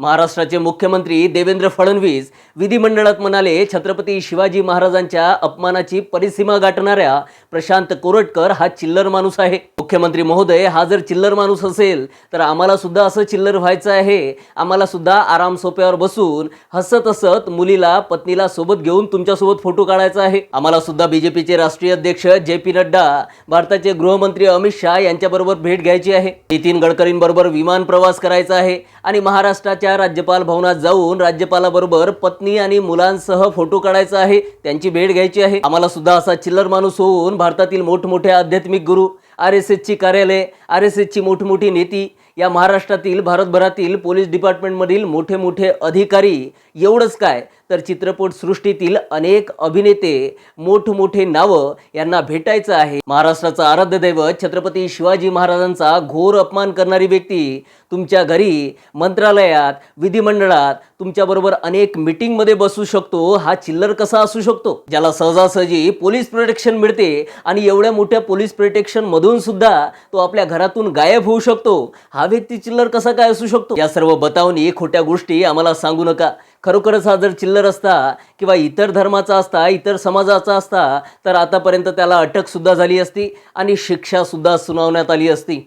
महाराष्ट्राचे मुख्यमंत्री देवेंद्र फडणवीस विधिमंडळात म्हणाले, छत्रपती शिवाजी महाराजांच्या अपमानाची परिसीमा गाठणाऱ्या प्रशांत कोरटकर हा चिल्लर माणूस आहे. मुख्यमंत्री महोदय, हा जर चिल्लर माणूस असेल तर आम्हाला सुद्धा असं चिल्लर व्हायचं आहे. आम्हाला सुद्धा आराम सोप्यावर बसून हसत हसत मुलीला पत्नीला सोबत घेऊन तुमच्यासोबत फोटो काढायचा आहे. आम्हाला सुद्धा बीजेपीचे राष्ट्रीय अध्यक्ष JP नड्डा, भारताचे गृहमंत्री अमित शहा यांच्याबरोबर भेट घ्यायची आहे. नितीन गडकरींबरोबर विमान प्रवास करायचा आहे आणि महाराष्ट्राच्या राज्यपाल भवनात जाऊन राज्यपालाबरोबर पत्नी आणि मुलांसह फोटो काढायचा आहे, त्यांची भेट घ्यायची आहे. आम्हाला सुद्धा असा चिल्लर माणूस होऊन भारतातील मोठमोठे आध्यात्मिक गुरु, RSSची कार्यालय, RSSची मोठमोठी नेती, या महाराष्ट्रातील भारतभरातील पोलीस डिपार्टमेंटमधील मोठे मोठे अधिकारी, एवढंच काय तर चित्रपट सृष्टीतील अनेक अभिनेते, मोठमोठे नावं यांना भेटायचं आहे. महाराष्ट्राचं आराध्य दैवत छत्रपती शिवाजी महाराजांचा घोर अपमान करणारी व्यक्ती तुमच्या घरी, मंत्रालयात, विधिमंडळात तुमच्याबरोबर अनेक मीटिंगमध्ये बसू शकतो, हा चिल्लर कसा असू शकतो? ज्याला सहजासहजी पोलीस प्रोटेक्शन मिळते आणि एवढ्या मोठ्या पोलीस प्रोटेक्शन मधून सुद्धा तो आपल्या घरातून गायब होऊ शकतो, हा व्यक्ती चिल्लर कसा काय असू शकतो? या सर्व बतावनी, खोट्या गोष्टी आम्हाला सांगू नका. खरोखरच हा जर चिल्लर असता किंवा इतर धर्माचा असता, इतर समाजाचा असता तर आतापर्यंत त्याला अटक सुद्धा झाली असती आणि शिक्षा सुद्धा सुनावण्यात आली असती.